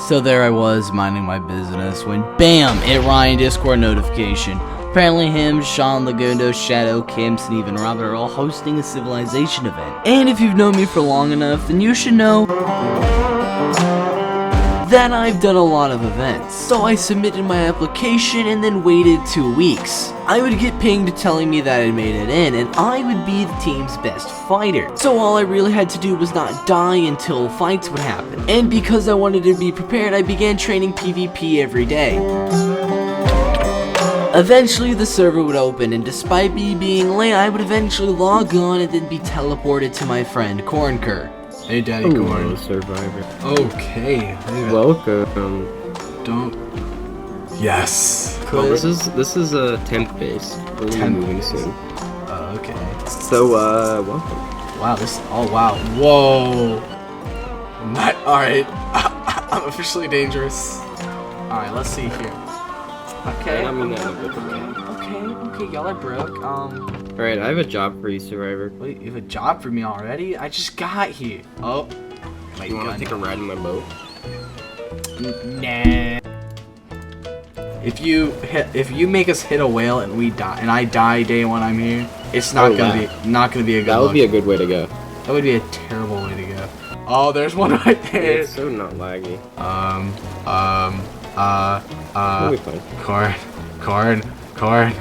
So there I was, minding my business, when BAM! Hit Ryan Discord notification. Apparently him, Sean, Legundo, Shadow, Kim, Sneve, and Robert are all hosting a civilization event. And if you've known me for long enough, then you should know that I've done a lot of events. So I submitted my application and then waited 2 weeks. I would get pinged telling me that I made it in, and I would be the team's best fighter. So all I really had to do was not die until fights would happen. And because I wanted to be prepared, I began training PvP every day. Eventually the server would open, and despite me being late, I would eventually log on and then be teleported to my friend Corncur. Hey, Daddy Corn. Survivor. Okay. Welcome. Don't. Yes. Well, this is a temp base. We're gonna be moving soon. Oh, okay. So, welcome. Wow. This. Oh, wow. Whoa. Not. All right. I'm officially dangerous. All right. Let's see here. Okay. I mean that in a good way. Okay. Y'all are broke. Alright, I have a job for you, Survivor. Wait. You have a job for me already? I just got here. Oh. Wait. You want to take a ride in my boat? Nah. If you make us hit a whale and we die, and I die day one I'm here, it's not gonna be a good. That would be a good way to go. That would be a terrible way to go. Oh, there's one right there. It's so not laggy. We'll be fine. Corn.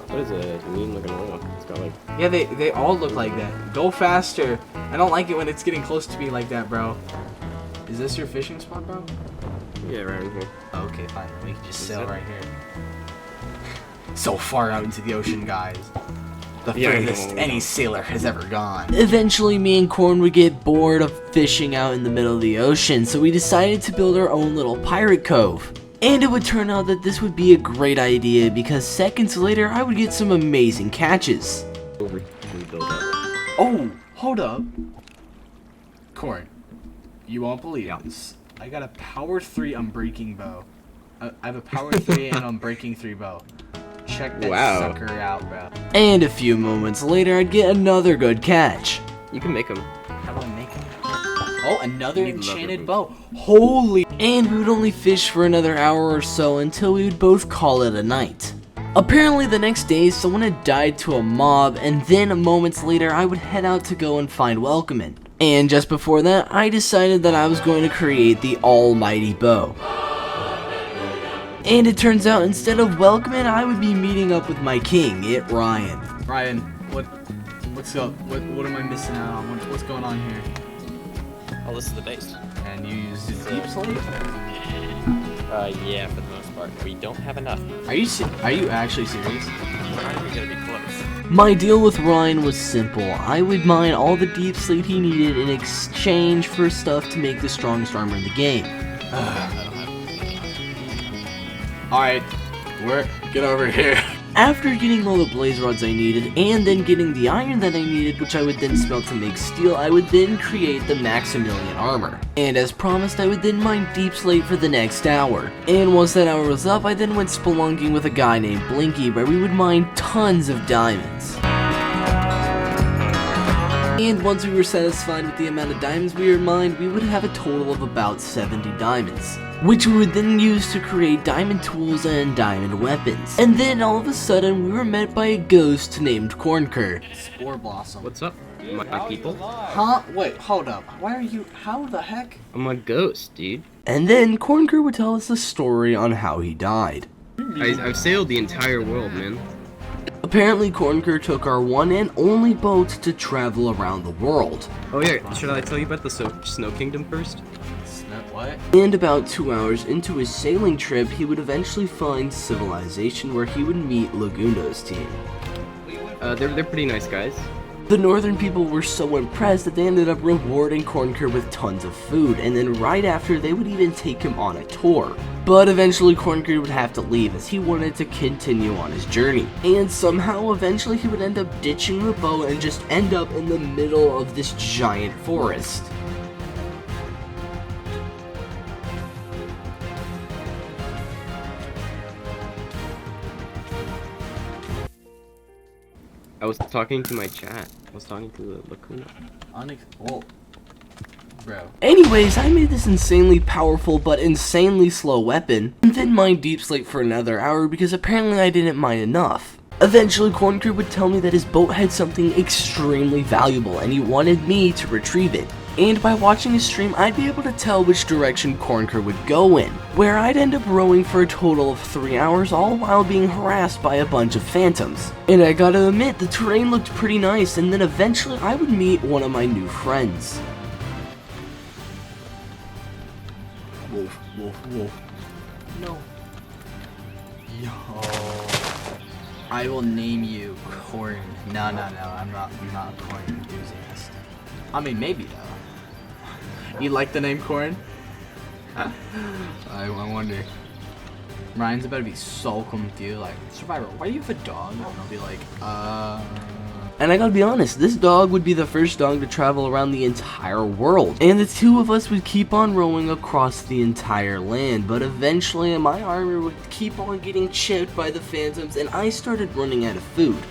What is it? Mean looking roll. It's got like. Yeah, they all look like that. Go faster. I don't like it when it's getting close to me like that, bro. Is this your fishing spot, bro? Yeah, around here. Okay, fine. We can just sail right here. So far out into the ocean, guys. The furthest any sailor has ever gone. Eventually, me and Corn would get bored of fishing out in the middle of the ocean, so we decided to build our own little pirate cove. And it would turn out that this would be a great idea because seconds later, I would get some amazing catches. Oh, hold up. Corn, you won't believe this. I got a power 3 unbreaking bow. I have a power 3 and unbreaking 3 bow. Check that sucker out, bro. And a few moments later, I'd get another good catch. You can make them. How do I make them? Oh, another enchanted bow. Holy! And we would only fish for another hour or so until we would both call it a night. Apparently the next day, someone had died to a mob, and then moments later, I would head out to go and find Welcomin'. And just before that, I decided that I was going to create the almighty bow. And it turns out, instead of Welcomin', I would be meeting up with my king, Ryan. Ryan, what's up? What am I missing out on? What's going on here? Oh, this is the base. And you use the deep slate? Yeah, for the most part. We don't have enough. Are you actually serious? We're not even gonna be close. My deal with Ryan was simple. I would mine all the deep slate he needed in exchange for stuff to make the strongest armor in the game. Alright, get over here. After getting all the blaze rods I needed, and then getting the iron that I needed, which I would then smelt to make steel, I would then create the Maximilian armor. And as promised, I would then mine deep slate for the next hour. And once that hour was up, I then went spelunking with a guy named Blinky, where we would mine tons of diamonds. And once we were satisfied with the amount of diamonds we had mined, we would have a total of about 70 diamonds, which we would then use to create diamond tools and diamond weapons. And then all of a sudden, we were met by a ghost named Corncur. Spore Blossom. What's up, my people? Huh? Wait, hold up. Why are you? How the heck? I'm a ghost, dude. And then Corncur would tell us the story on how he died. I've sailed the entire world, man. Apparently, Corncur took our one and only boat to travel around the world. Oh yeah, should I tell you about the Snow Kingdom first? What? And about 2 hours into his sailing trip, he would eventually find civilization where he would meet Legundo's team. They're pretty nice guys. The northern people were so impressed that they ended up rewarding Corncur with tons of food, and then right after they would even take him on a tour. But eventually Corncur would have to leave as he wanted to continue on his journey. And somehow eventually he would end up ditching the boat and just end up in the middle of this giant forest. I was talking to my chat. I was talking to the Lacuna. Well, bro. Anyways, I made this insanely powerful but insanely slow weapon, and then mined deep slate for another hour because apparently I didn't mine enough. Eventually, Corncrib would tell me that his boat had something extremely valuable and he wanted me to retrieve it. And by watching his stream, I'd be able to tell which direction Corncrib would go in, where I'd end up rowing for a total of 3 hours, all while being harassed by a bunch of phantoms. And I gotta admit, the terrain looked pretty nice, and then eventually I would meet one of my new friends. Wolf, wolf, wolf. No. Yo. I will name you Corn. No, I'm not a corn enthusiast. I mean, maybe though. You like the name Corn? I wonder. Ryan's about to be so confused, like, Survivor, why do you have a dog? And I'll be like, And I gotta be honest, this dog would be the first dog to travel around the entire world. And the two of us would keep on rowing across the entire land, but eventually my armor would keep on getting chipped by the phantoms and I started running out of food.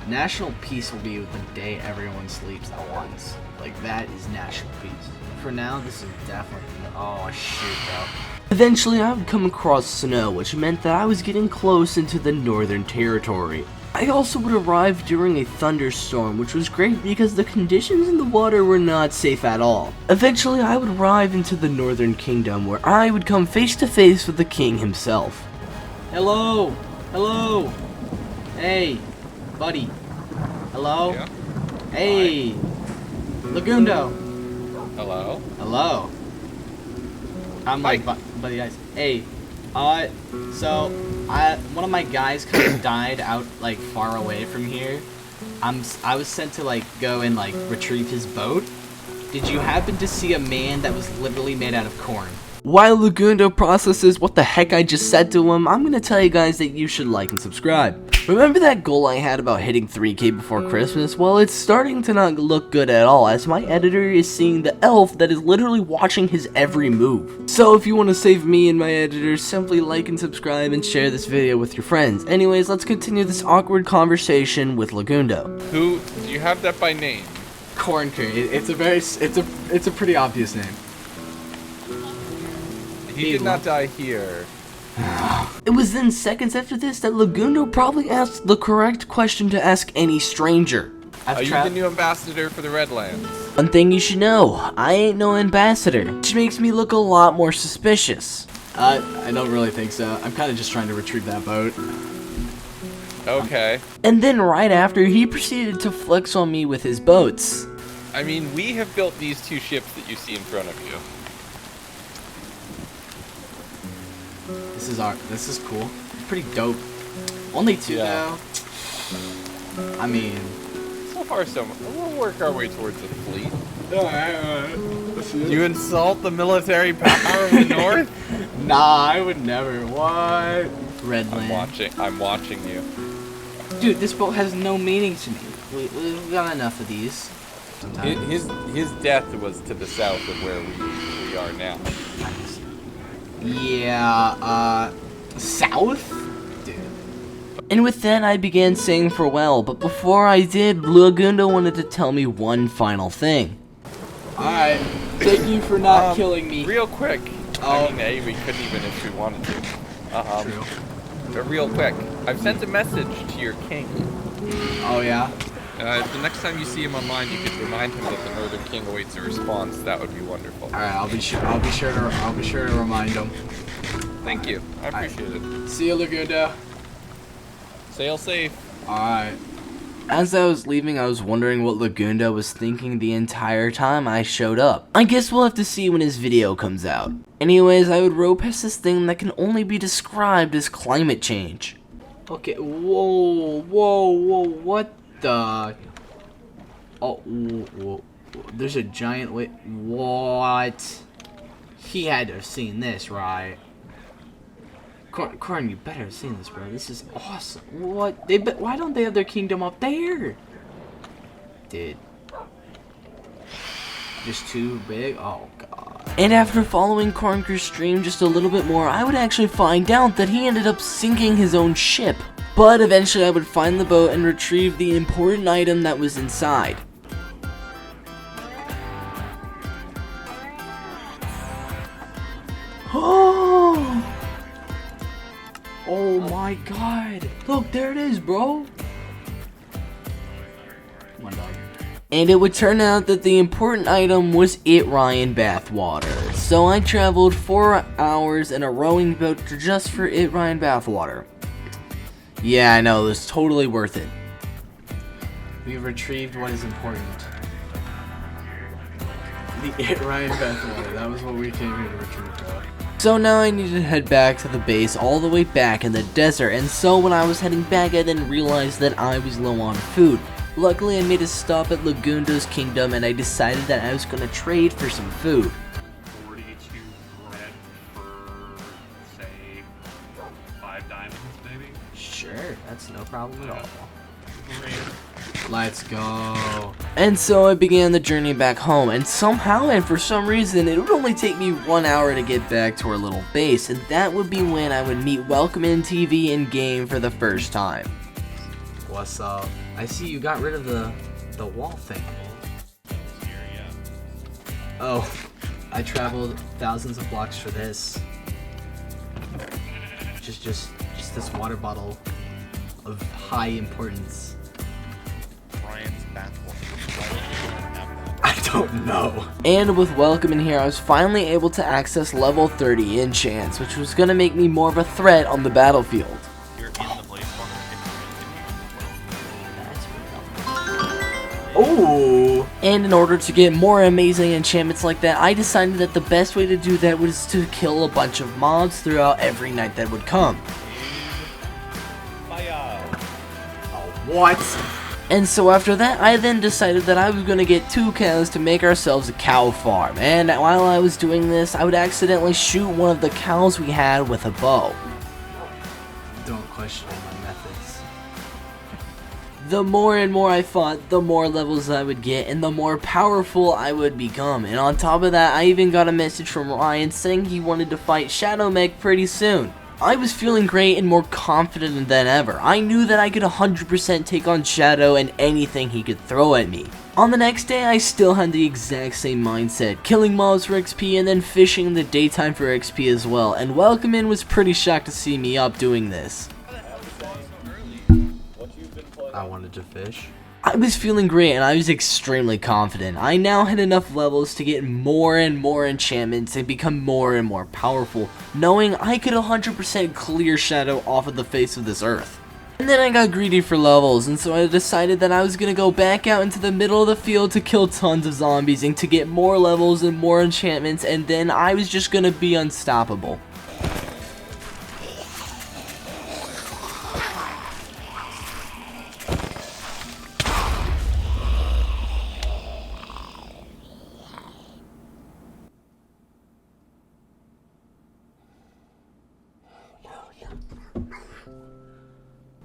National peace will be the day everyone sleeps at once. Like, that is national peace. For now, this is definitely, oh shoot, bro. Eventually I would come across snow, which meant that I was getting close into the Northern Territory. I also would arrive during a thunderstorm, which was great because the conditions in the water were not safe at all. Eventually I would arrive into the Northern Kingdom, where I would come face to face with the king himself. Hello! Hello! Hey, buddy. Hello? Yeah. Hey! Legundo! Hello? Hello. I'm like, buddy guys. Hey, so one of my guys kind of died out like far away from here. I was sent to like go and like retrieve his boat. Did you happen to see a man that was literally made out of corn? While Legundo processes what the heck I just said to him, I'm gonna tell you guys that you should like and subscribe. Remember that goal I had about hitting 3K before Christmas? Well, it's starting to not look good at all, as my editor is seeing the elf that is literally watching his every move. So if you want to save me and my editor, simply like and subscribe and share this video with your friends. Anyways, let's continue this awkward conversation with Legundo. Who do you have that by name? Corncrib. It's a pretty obvious name. He did not die here. It was then seconds after this that Legundo probably asked the correct question to ask any stranger. Are you the new ambassador for the Redlands? One thing you should know, I ain't no ambassador, which makes me look a lot more suspicious. I don't really think so. I'm kind of just trying to retrieve that boat. Okay. And then right after, he proceeded to flex on me with his boats. I mean, we have built these two ships that you see in front of you. This is cool. Pretty dope. Only two Yeah. though. I mean, So far, we'll work our way towards the fleet. alright. You insult the military power of the North? Nah, I would never. What? Redland. I'm watching you. Dude, this boat has no meaning to me. We've got enough of these. His death was to the south of where we are now. Yeah, south? Dude. And with that, I began saying farewell, but before I did, Legundo wanted to tell me one final thing. Alright, thank you for not killing me. Real quick. Oh. I mean, A, we couldn't even if we wanted to. True. But real quick, I've sent a message to your king. Oh yeah? The next time you see him online, you could remind him that the Northern King awaits a response. That would be wonderful. Alright, I'll be sure to remind him. Thank you. I appreciate it. See you, Legundo. Sail safe. Alright. As I was leaving, I was wondering what Legundo was thinking the entire time I showed up. I guess we'll have to see when his video comes out. Anyways, I would row past this thing that can only be described as climate change. Okay, whoa, what the? Oh, whoa. There's a giant what? He had to have seen this, right? Corn, you better have seen this, bro. This is awesome. What? Why don't they have their kingdom up there? Dude. Just too big? Oh, God. And after following Corncrib's stream just a little bit more, I would actually find out that he ended up sinking his own ship. But eventually I would find the boat and retrieve the important item that was inside. Oh my god. Look, there it is, bro. Come on, dog. And it would turn out that the important item was It Ryan bathwater. So I traveled 4 hours in a rowing boat just for It Ryan bathwater. Yeah, I know, it was totally worth it. We've retrieved what is important. The It Ryan bathwater. That was what we came here to retrieve, bro. So now I need to head back to the base all the way back in the desert, and so when I was heading back I then realized that I was low on food. Luckily I made a stop at Legundo's kingdom and I decided that I was going to trade for some food. 42 bread for, say, 5 diamonds, maybe? Sure, that's no problem at all. Let's go. And so I began the journey back home, and somehow and for some reason it would only take me 1 hour to get back to our little base, and that would be when I would meet Welcome in TV in game for the first time. What's up? I see you got rid of the wall thing. Oh, I traveled thousands of blocks for this. Just this water bottle of high importance. Ryan's bathwater. Why don't you have that? I don't know. And with Welcome in here I was finally able to access level 30 enchants, which was going to make me more of a threat on the battlefield. You're in the place one. Oh! And in order to get more amazing enchantments like that, I decided that the best way to do that was to kill a bunch of mobs throughout every night that would come. Fire! What? And so after that, I then decided that I was going to get 2 cows to make ourselves a cow farm. And while I was doing this, I would accidentally shoot one of the cows we had with a bow. Don't question my methods. The more and more I fought, the more levels I would get, and the more powerful I would become. And on top of that, I even got a message from Ryan saying he wanted to fight Shadowmech pretty soon. I was feeling great and more confident than ever. I knew that I could 100% take on Shadow and anything he could throw at me. On the next day, I still had the exact same mindset, killing mobs for XP and then fishing in the daytime for XP as well, and Welcome in was pretty shocked to see me up doing this. I wanted to fish. I was feeling great and I was extremely confident. I now had enough levels to get more and more enchantments and become more and more powerful, knowing I could 100% clear Shadow off of the face of this earth. And then I got greedy for levels, and so I decided that I was going to go back out into the middle of the field to kill tons of zombies and to get more levels and more enchantments, and then I was just going to be unstoppable.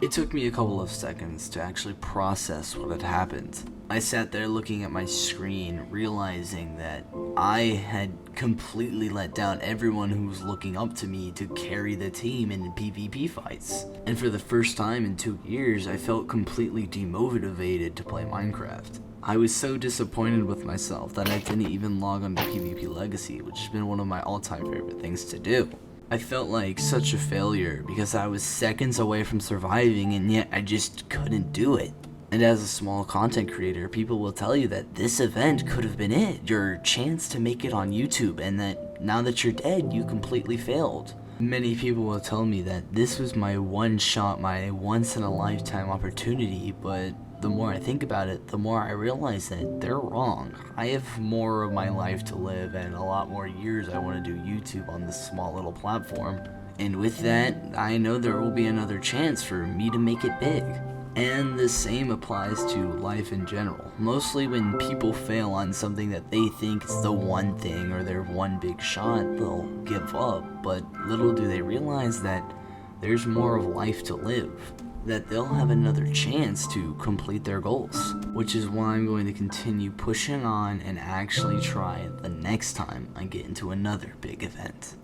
It took me a couple of seconds to actually process what had happened. I sat there looking at my screen, realizing that I had completely let down everyone who was looking up to me to carry the team in PvP fights. And for the first time in 2 years, I felt completely demotivated to play Minecraft. I was so disappointed with myself that I didn't even log on to PvP Legacy, which has been one of my all-time favorite things to do. I felt like such a failure because I was seconds away from surviving and yet I just couldn't do it. And as a small content creator, people will tell you that this event could have been it, your chance to make it on YouTube, and that now that you're dead, you completely failed. Many people will tell me that this was my one shot, my once in a lifetime opportunity, but the more I think about it, the more I realize that they're wrong. I have more of my life to live and a lot more years I want to do YouTube on this small little platform. And with that, I know there will be another chance for me to make it big. And the same applies to life in general. Mostly when people fail on something that they think is the one thing or their one big shot, they'll give up. But little do they realize that there's more of life to live, that they'll have another chance to complete their goals, which is why I'm going to continue pushing on and actually try the next time I get into another big event.